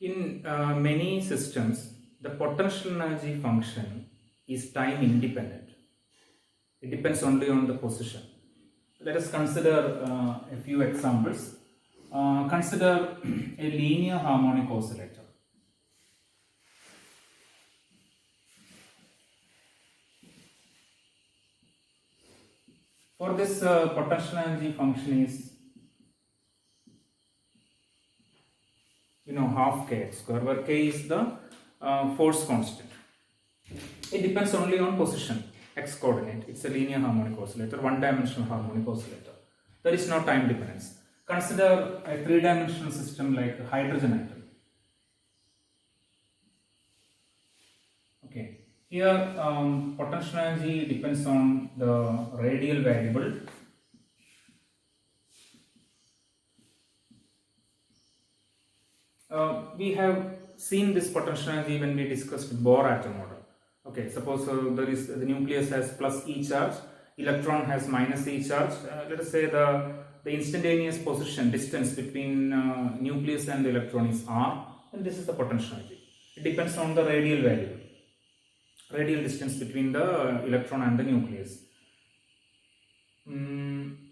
In many systems, the potential energy function is time independent. It depends only on the position. Let us consider a few examples. Consider a linear harmonic oscillator. For this, potential energy function is half kx square, where k is the force constant. It depends only on position, x coordinate. It's a linear harmonic oscillator, one-dimensional harmonic oscillator. There is no time dependence. Consider a three-dimensional system like a hydrogen atom. Okay, here potential energy depends on the radial variable. We have seen this potential energy when we discussed Bohr atom model. Okay, suppose the nucleus has plus E charge, electron has minus E charge. Let us say the instantaneous position distance between nucleus and the electron is r, and this is the potential energy. It depends on the radial variable, radial distance between the electron and the nucleus.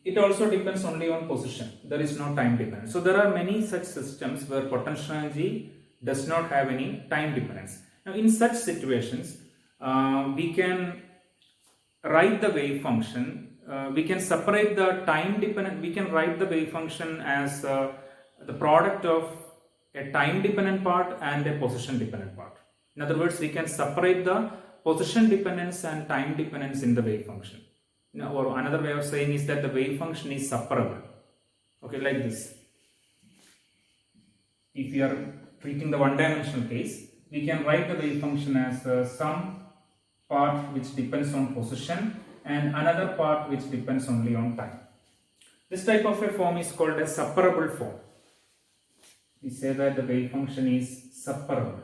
It also depends only on position. There is no time dependence. So there are many such systems where potential energy does not have any time dependence. Now in such situations, we can write the wave function. We can separate the time dependent. We can write the wave function as the product of a time dependent part and a position dependent part. In other words, we can separate the position dependence and time dependence in the wave function. Or another way of saying is that the wave function is separable. Okay, like this. If we are treating the one-dimensional case, we can write the wave function as some part which depends on position and another part which depends only on time. This type of a form is called a separable form. We say that the wave function is separable.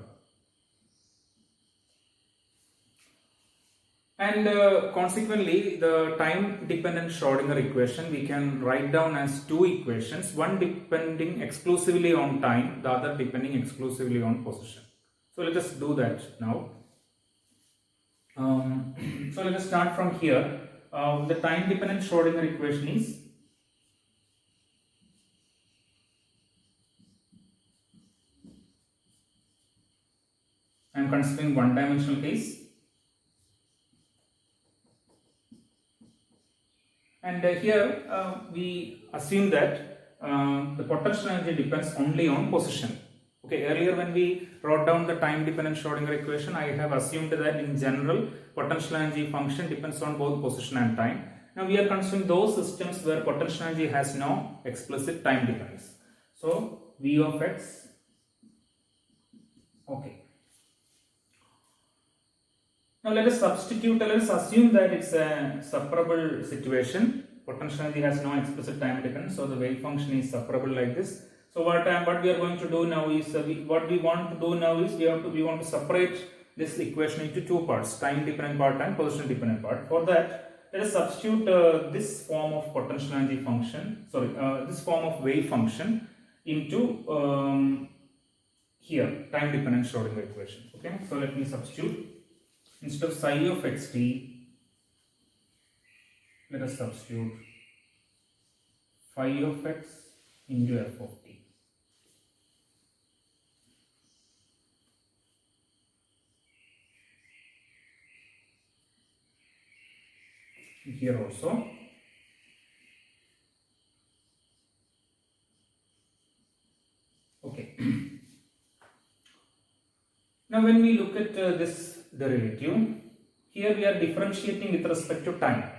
And consequently, the time-dependent Schrodinger equation we can write down as two equations, one depending exclusively on time, the other depending exclusively on position. So let us do that now. So let us start from here. The time-dependent Schrodinger equation is I am considering one-dimensional case. And here we assume that the potential energy depends only on position. Okay, earlier when we wrote down the time dependent Schrodinger equation, I have assumed that in general potential energy function depends on both position and time. Now we are considering those systems where potential energy has no explicit time dependence. So V of x, okay. Now let us assume that it's a separable situation. Potential energy has no explicit time dependence, so the wave function is separable like this. So what we are going to do now is we want to separate this equation into two parts: time dependent part and position dependent part. For that, let us substitute this form of potential energy function. This form of wave function into here time dependent Schrodinger equation. Okay, so let me substitute. Instead of psi of xt, let us substitute phi of x into f of t. Here also. Okay. Now when we look at this derivative, here we are differentiating with respect to time.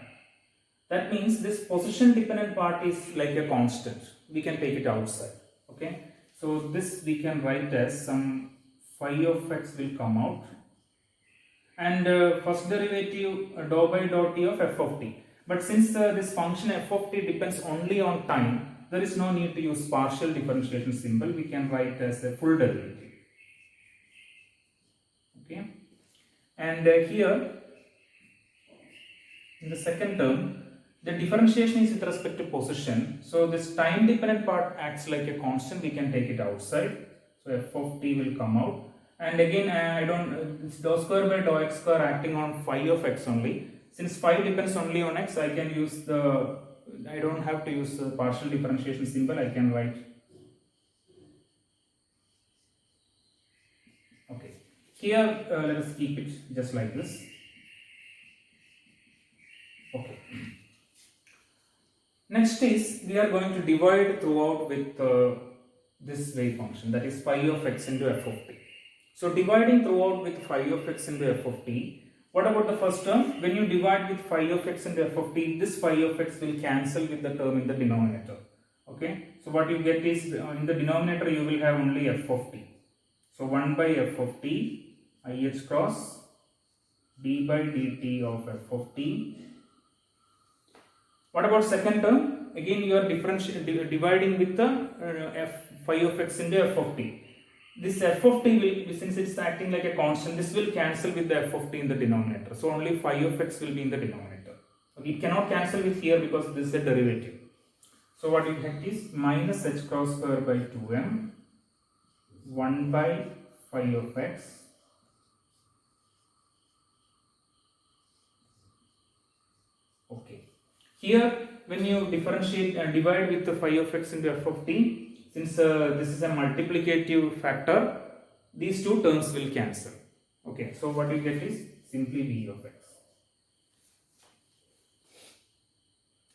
That means this position dependent part is like a constant. We can take it outside. Okay. So this we can write as some phi of x will come out. And first derivative dou by dou t of f of t. But since this function f of t depends only on time, there is no need to use partial differentiation symbol. We can write as a full derivative. Okay. And here in the second term, the differentiation is with respect to position. So this time dependent part acts like a constant. We can take it outside. So So f of t will come out. And again, I don't, it's dou square by dou x square acting on phi of x only. Since phi depends only on x, I can use the, I don't have to use the partial differentiation symbol, I can write. Okay. Here, let us keep it just like this. Okay. Next is, we are going to divide throughout with this wave function, that is phi of x into f of t. So dividing throughout with phi of x into f of t, what about the first term? When you divide with phi of x into f of t, this phi of x will cancel with the term in the denominator. Okay, so what you get is, in the denominator you will have only f of t. So 1 by f of t, ih cross d by dt of f of t. What about second term? Again you are dividing with the phi of x into f of t. This f of t will, since it is acting like a constant, this will cancel with the f of t in the denominator. So only phi of x will be in the denominator. Okay, it cannot cancel with here because this is a derivative. So what you get is minus h cross square by 2m 1 by phi of x okay. Here when you differentiate and divide with the phi of x into f of t, since this is a multiplicative factor, these two terms will cancel. Okay, so what you get is simply v of x.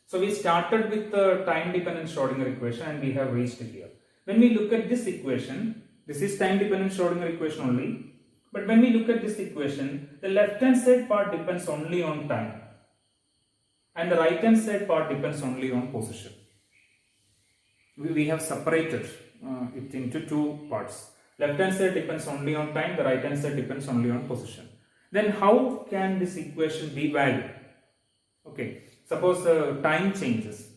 So we started with the time dependent Schrodinger equation and we have reached here. When we look at this equation, this is time dependent Schrodinger equation only. But when we look at this equation, the left hand side part depends only on time and the right hand side part depends only on position. We have separated it into two parts. Left hand side depends only on time, the right hand side depends only on position. Then how can this equation be valid? Okay, suppose time changes.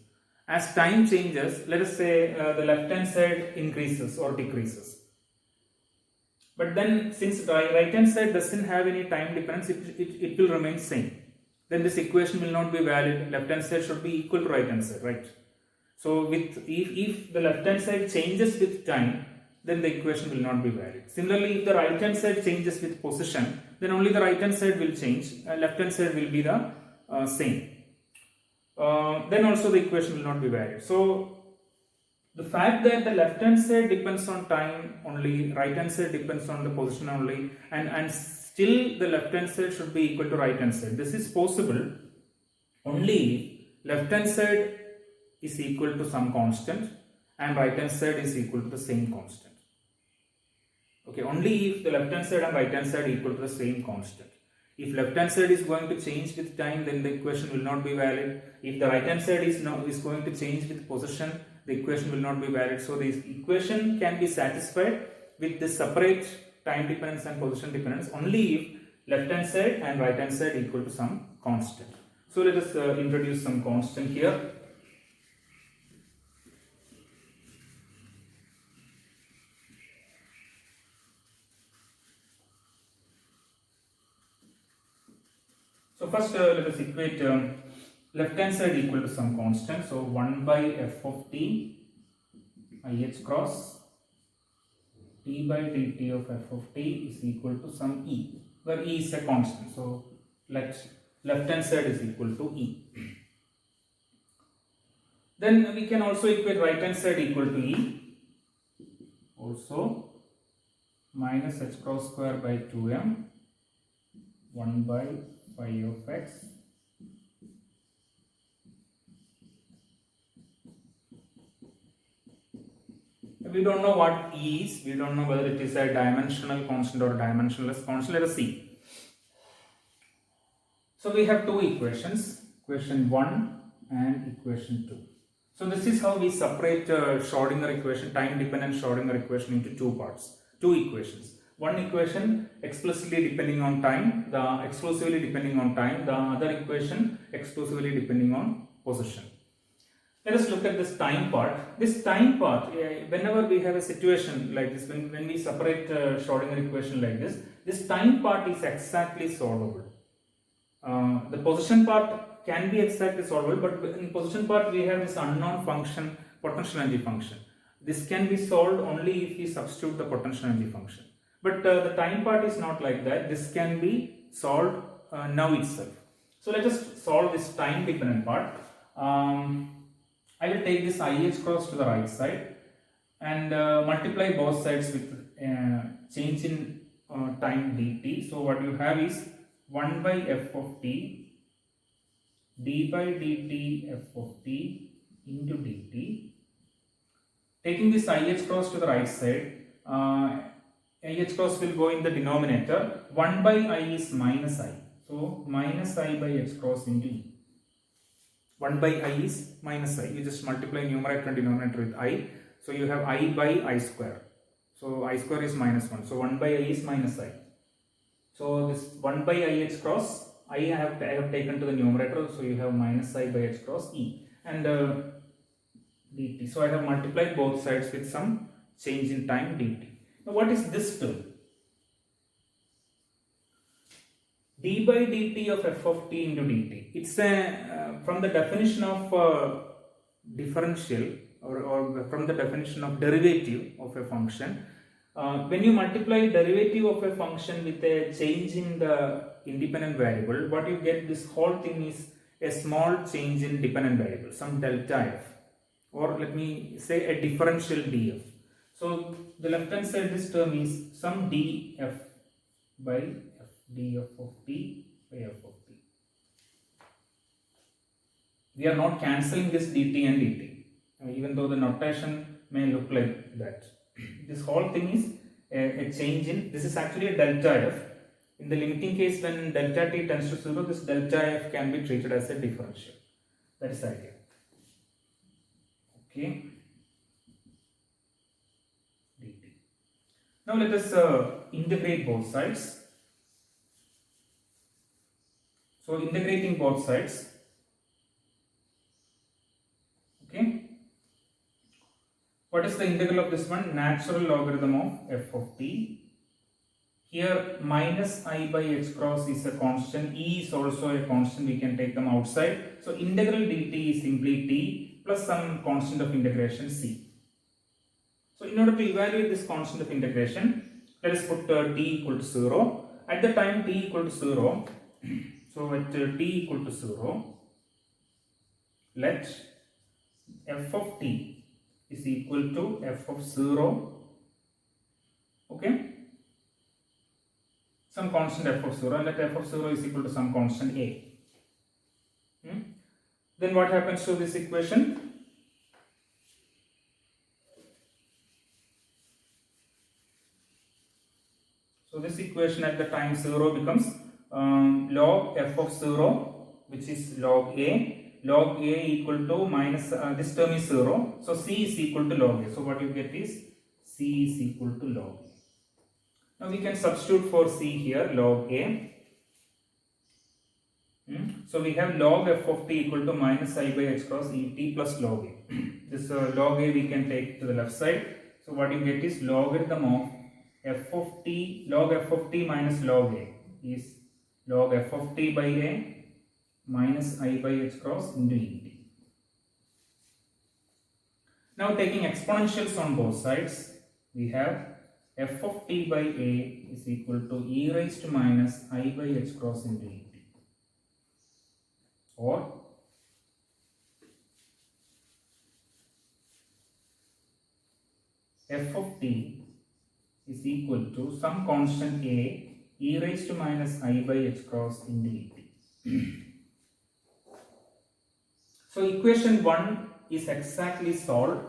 As time changes, let us say the left hand side increases or decreases. But then since the right hand side doesn't have any time difference, it will remain same. Then this equation will not be valid. Left hand side should be equal to right hand side, right? So if the left hand side changes with time, then the equation will not be valid. Similarly, if the right hand side changes with position, then only the right hand side will change, left hand side will be the same. Then also the equation will not be valid. So the fact that the left hand side depends on time only, right hand side depends on the position only, and still the left hand side should be equal to right hand side. This is possible only if left hand side is equal to some constant and right hand side is equal to the same constant. Okay, only if the left hand side and right hand side are equal to the same constant. If left hand side is going to change with time, then the equation will not be valid. If the right hand side is going to change with position, the equation will not be valid. So this equation can be satisfied with the separate time dependence and position dependence only if left hand side and right hand side equal to some constant. So let us introduce some constant here. So first let us equate left hand side equal to some constant. So 1 by f of t ih cross t by dt of f of t is equal to some e, where e is a constant. So left hand side is equal to e. Then we can also equate right hand side equal to e. Also minus h cross square by 2m 1 by phi of x we don't know what e is, we don't know whether it is a dimensional constant or a dimensionless constant. Let us see. So we have two equations, equation 1 and equation 2. So this is how we separate Schrodinger equation, time dependent Schrodinger equation into two parts, two equations. One equation explicitly depending on time, the exclusively depending on time, the other equation exclusively depending on position. Let us look at this time part. This time part, whenever we have a situation like this, when we separate Schrodinger equation like this time part is exactly solvable. The position part can be exactly solvable, but in position part we have this unknown function, potential energy function. This can be solved only if we substitute the potential energy function. But the time part is not like that. This can be solved now itself. So let us solve this time dependent part. I will take this IH cross to the right side and multiply both sides with change in time dt. So what you have is 1 by f of t d by dt f of t into dt. Taking this IH cross to the right side, IH cross will go in the denominator. 1 by I is minus I. So minus I by H cross into E. 1 by I is minus I. You just multiply numerator and denominator with I. So you have I by I square. So I square is minus 1. So 1 by I is minus I. So this 1 by IH cross, I have taken to the numerator. So you have minus I by H cross E. And dt. So I have multiplied both sides with some change in time dt. Now what is this term? D by dt of f of t into dt. It's a from the definition of differential or from the definition of derivative of a function. When you multiply derivative of a function with a change in the independent variable, what you get, this whole thing is a small change in dependent variable, some delta f, or let me say a differential df. So the left hand side, this term is some df by f, df of t by f of t. We are not cancelling this dt and dt, even though the notation may look like that. This whole thing is a change in, this is actually a delta f. In the limiting case, when delta t tends to 0, this delta f can be treated as a differential. That is the idea. Okay. dt. Now let us integrate both sides. So integrating both sides. Okay. What is the integral of this one? Natural logarithm of f of t. Here minus I by h cross is a constant, e is also a constant, we can take them outside. So integral dt is simply t plus some constant of integration c. So in order to evaluate this constant of integration, let us put t equal to 0. At the time t equal to 0, so at t equal to 0, let f of t is equal to f of 0, okay, some constant f of 0, and let f of 0 is equal to some constant a. Then what happens to this equation? So this equation at the time 0 becomes log f of 0, which is log a. Log a equal to minus, this term is 0, so c is equal to log a. So what you get is c is equal to log a. Now we can substitute for c here, log a. So we have log f of t equal to minus I by h cross e t plus log a. This log a we can take to the left side. So what you get is logarithm of f of t, log f of t minus log a is log f of t by a minus I by h cross into e t. Now taking exponentials on both sides, we have f of t by a is equal to e raised to minus I by h cross into e t, or f of t is equal to some constant a e raised to minus I by h cross into e t. So equation 1 is exactly solved,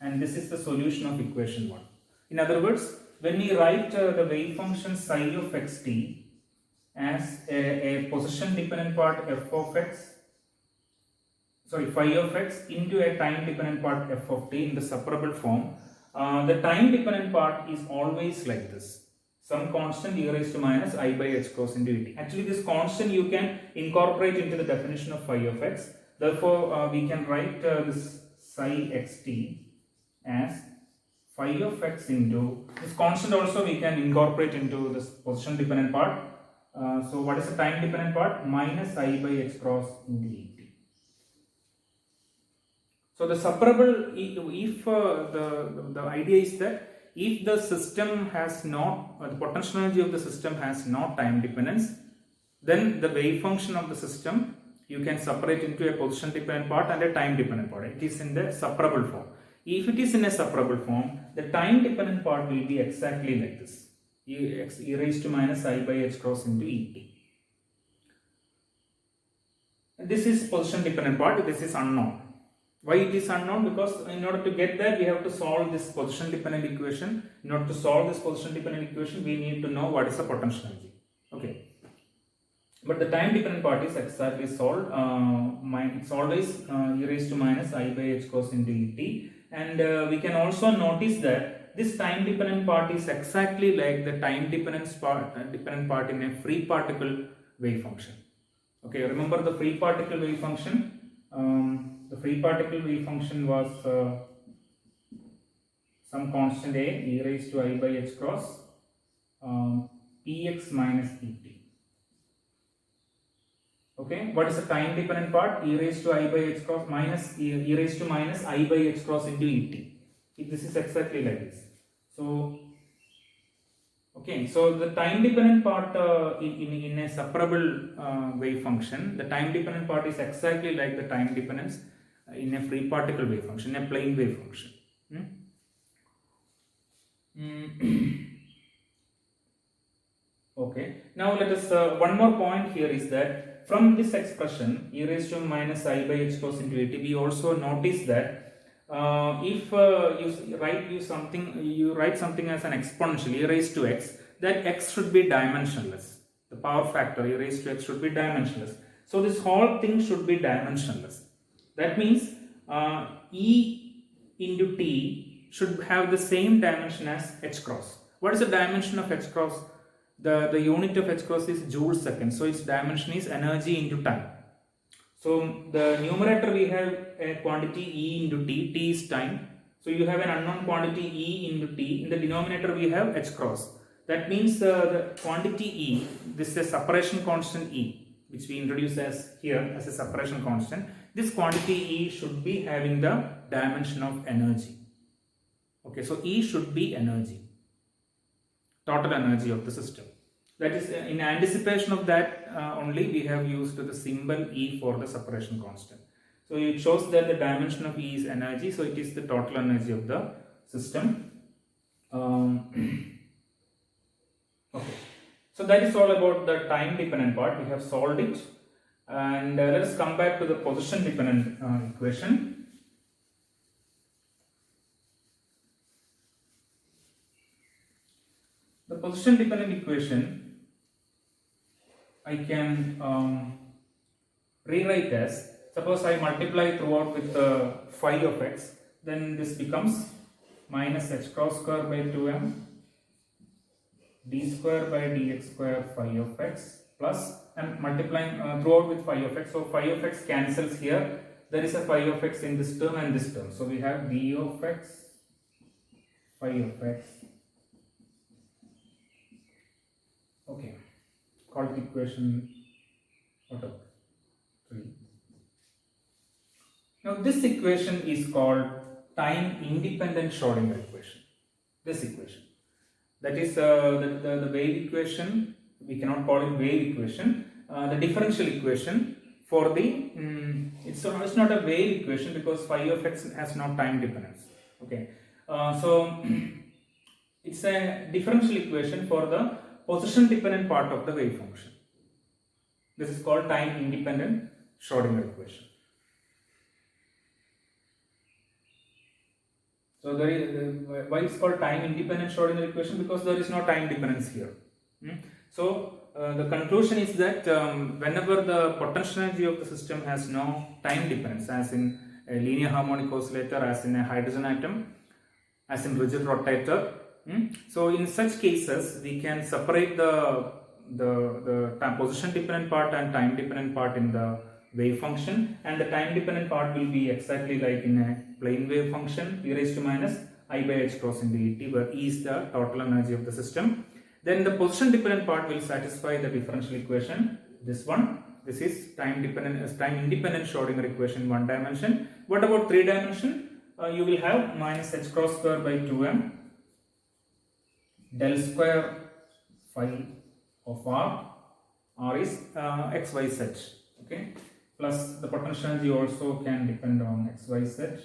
and this is the solution of equation 1. In other words, when we write the wave function psi of xt as a position dependent part f of x, sorry, phi of x into a time dependent part f of t in the separable form, the time dependent part is always like this. Some constant e raised to minus I by h cross into e t. Actually, this constant you can incorporate into the definition of phi of x. Therefore, we can write this psi xt as phi of x into this constant. Also we can incorporate into this position dependent part. So what is the time dependent part? Minus I by h cross into e t. So the separable, if the idea is that if the system has not, the potential energy of the system has no time dependence, then the wave function of the system you can separate into a position dependent part and a time dependent part. It is in the separable form. If it is in a separable form, the time dependent part will be exactly like this: e raised to minus I by h cross into et. This is position dependent part. This is unknown. Why it is unknown? Because in order to get that, we have to solve this position dependent equation. In order to solve this position dependent equation, we need to know what is the potential energy. Okay. But the time dependent part is exactly solved. It's always e raised to minus I by h cos into et. And we can also notice that this time dependent part is exactly like the time dependent part in a free particle wave function. Okay, remember the free particle wave function? The free particle wave function was some constant a e raised to I by h cross px minus et. Okay, what is the time dependent part? E raised to I by h cross minus e raised to minus I by h cross into et. This is exactly like this. So, okay, so the time dependent part in a separable wave function, the time dependent part is exactly like the time dependence in a free particle wave function, in a plane wave function. Okay, now let us, one more point here is that from this expression e raised to minus I by h cos into et, we also notice that if you write something as an exponential e raised to x, that x should be dimensionless. The power factor e raised to x should be dimensionless. So this whole thing should be dimensionless. That means e into t should have the same dimension as h cross. What is the dimension of h cross? The unit of h cross is joule second. So its dimension is energy into time. So the numerator we have a quantity e into t, t is time. So you have an unknown quantity e into t. In the denominator we have h cross. That means the quantity e, this is a separation constant e, which we introduce as here as a separation constant. This quantity e should be having the dimension of energy. Okay, so e should be energy, total energy of the system. That is, in anticipation of that only we have used the symbol e for the separation constant. So it shows that the dimension of e is energy, so it is the total energy of the system. Okay, so that is all about the time dependent part. We have solved it, and let us come back to the position dependent equation. The position dependent equation I can rewrite as, suppose I multiply throughout with phi of x, then this becomes minus h cross square by 2m d square by dx square phi of x, plus I am multiplying throughout with phi of x, so phi of x cancels here. There is a phi of x in this term and this term, so we have d of x, phi of x. Okay, call it equation whatever 3. Now this equation is called time independent Schrodinger equation. This equation, that is the wave equation. We cannot call it wave equation. The differential equation for the it's not a wave equation because phi of x has no time dependence. Okay, so it's a differential equation for the position dependent part of the wave function. This is called time independent Schrodinger equation. So there is, why it's called time independent Schrodinger equation? Because there is no time dependence here. So the conclusion is that whenever the potential energy of the system has no time dependence, as in a linear harmonic oscillator, as in a hydrogen atom, as in rigid rotator, so in such cases we can separate the time position dependent part and time dependent part in the wave function, and the time dependent part will be exactly like in a plane wave function, e raised to minus I by h cross into et, where E is the total energy of the system. Then the position dependent part will satisfy the differential equation, this one, this is time independent Schrodinger equation in one dimension. What about three dimension? You will have minus h cross square by 2m del square phi of r is xyz, okay, plus the potential energy also can depend on xyz.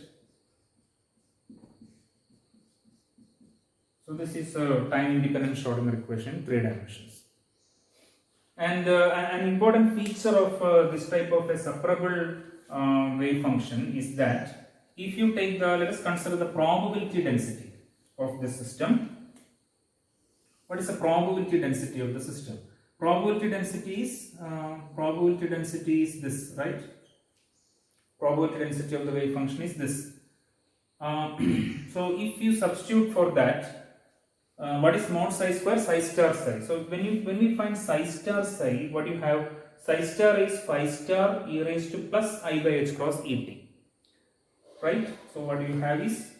So this is a time independent Schrodinger equation, three dimensions. And an important feature of this type of a separable wave function is that if you take let us consider the probability density of the system. What is the probability density of the system? Probability density is this, right? Probability density of the wave function is this. So if you substitute for that, what is mod psi square? Psi star psi. So when we find psi star psi, what you have? Psi star is phi star e raised to plus I by h cross et, right? So what you have is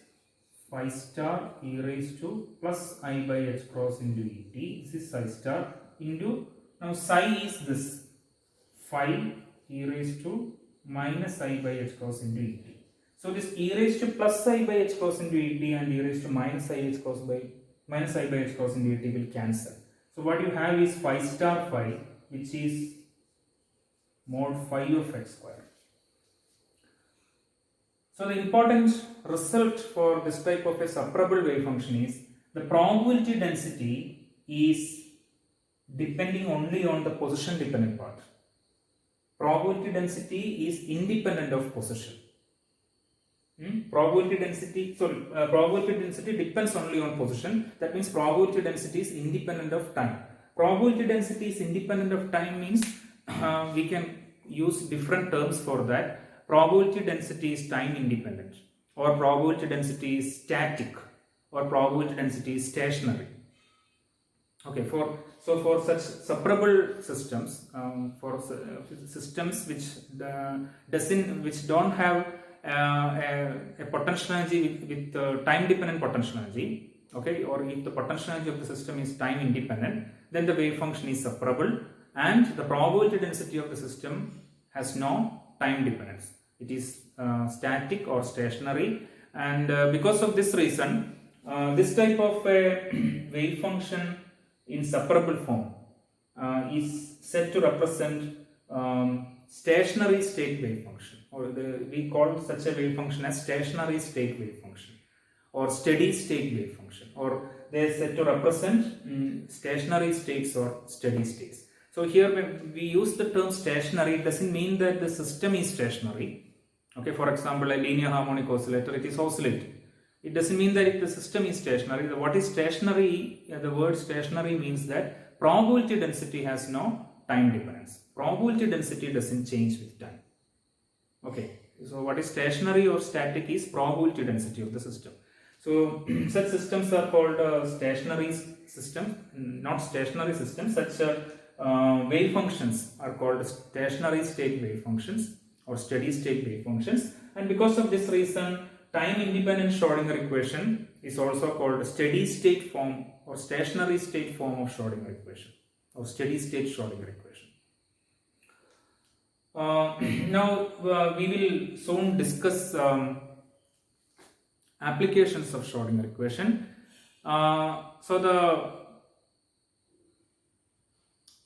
phi star e raised to plus I by h cross into et. This is psi star into, now psi is this, phi e raised to minus I by h cross into et. So this e raised to plus I by h cross into et and e raised to minus I by h cross into et will cancel. So what you have is phi star phi, which is mod phi of x square. So the important result for this type of a separable wave function is the probability density is depending only on the position dependent part. Probability density is independent of position. Probability density depends only on position. That means probability density is independent of time. Probability density is independent of time means we can use different terms for that. Probability density is time independent, or probability density is static, or probability density is stationary. Okay, for such separable systems, systems which don't have a potential energy with time dependent potential energy, okay, or if the potential energy of the system is time independent, then the wave function is separable and the probability density of the system has no time dependence. It is static or stationary, and because of this reason, this type of a wave function in separable form is said to represent stationary state wave function, or we call such a wave function as stationary state wave function or steady state wave function, or they are said to represent stationary states or steady states. So here when we use the term stationary, it doesn't mean that the system is stationary. Okay, for example, a linear harmonic oscillator, it is oscillating. It doesn't mean that if the system is stationary. What is stationary? The word stationary means that probability density has no time dependence. Probability density doesn't change with time. Okay, so what is stationary or static is probability density of the system. So such systems are called stationary systems, not stationary systems. Such wave functions are called stationary state wave functions or steady state wave functions, and because of this reason, time independent Schrodinger equation is also called steady state form or stationary state form of Schrodinger equation or steady state Schrodinger equation. Now we will soon discuss applications of Schrodinger equation. So the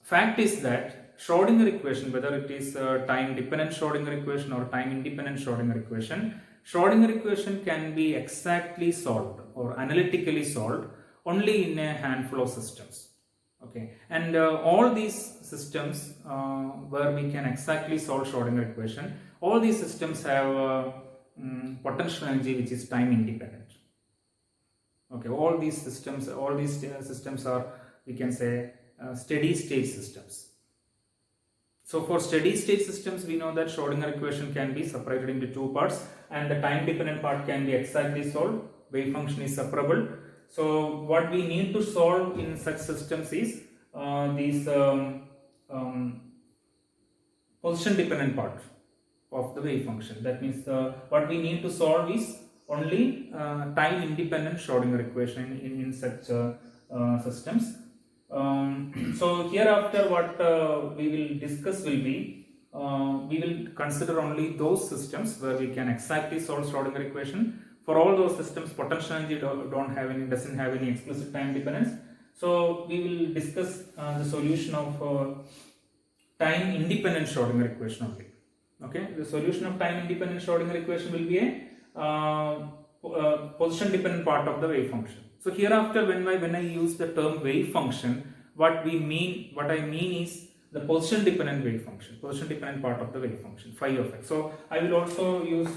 fact is that Schrodinger equation, whether it is time dependent Schrodinger equation or time independent Schrodinger equation, Schrodinger equation can be exactly solved or analytically solved only in a handful of systems. Okay, and all these systems where we can exactly solve Schrodinger equation, all these systems have potential energy which is time independent. Okay, all these systems are, we can say, steady state systems. So for steady state systems, we know that Schrodinger equation can be separated into two parts, and the time dependent part can be exactly solved. Wave function is separable. So what we need to solve in such systems is these position dependent part of the wave function. That means what we need to solve is only time independent Schrodinger equation in such systems. So hereafter what we will discuss will be we will consider only those systems where we can exactly solve Schrodinger equation. For all those systems, potential energy doesn't have any explicit time dependence. So we will discuss the solution of time independent Schrodinger equation only. Okay, the solution of time independent Schrodinger equation will be a position dependent part of the wave function. So hereafter, when I use the term wave function, what I mean is the position dependent wave function, position dependent part of the wave function, phi of x. So I will also use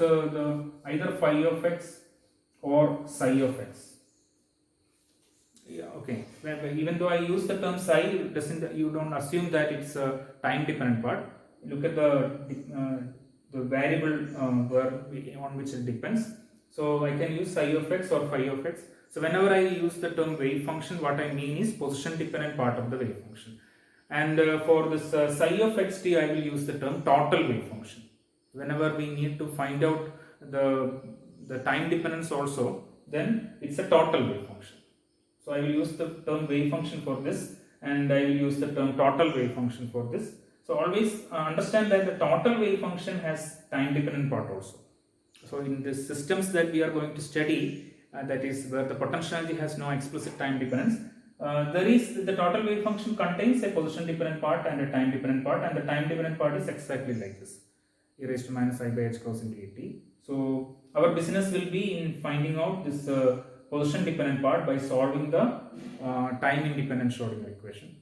either phi of x or psi of x. Yeah, okay. Even though I use the term psi, you don't assume that it's a time dependent part. Look at the variable on which it depends. So I can use psi of x or phi of x. So whenever I use the term wave function, what I mean is position dependent part of the wave function. And for this psi of xt, I will use the term total wave function. Whenever we need to find out the time dependence also, then it's a total wave function. So I will use the term wave function for this, and I will use the term total wave function for this. So always understand that the total wave function has time dependent part also. So in the systems that we are going to study, that is where the potential energy has no explicit time dependence, the total wave function contains a position dependent part and a time dependent part, and the time dependent part is exactly like this, e raised to minus I by h cos into at. So our business will be in finding out this position dependent part by solving the time independent Schrodinger equation.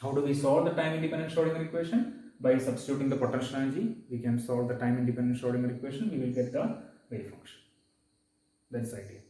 How do we solve the time independent Schrodinger equation? By substituting the potential energy, we can solve the time independent Schrodinger equation. We will get the wave function. That's the idea.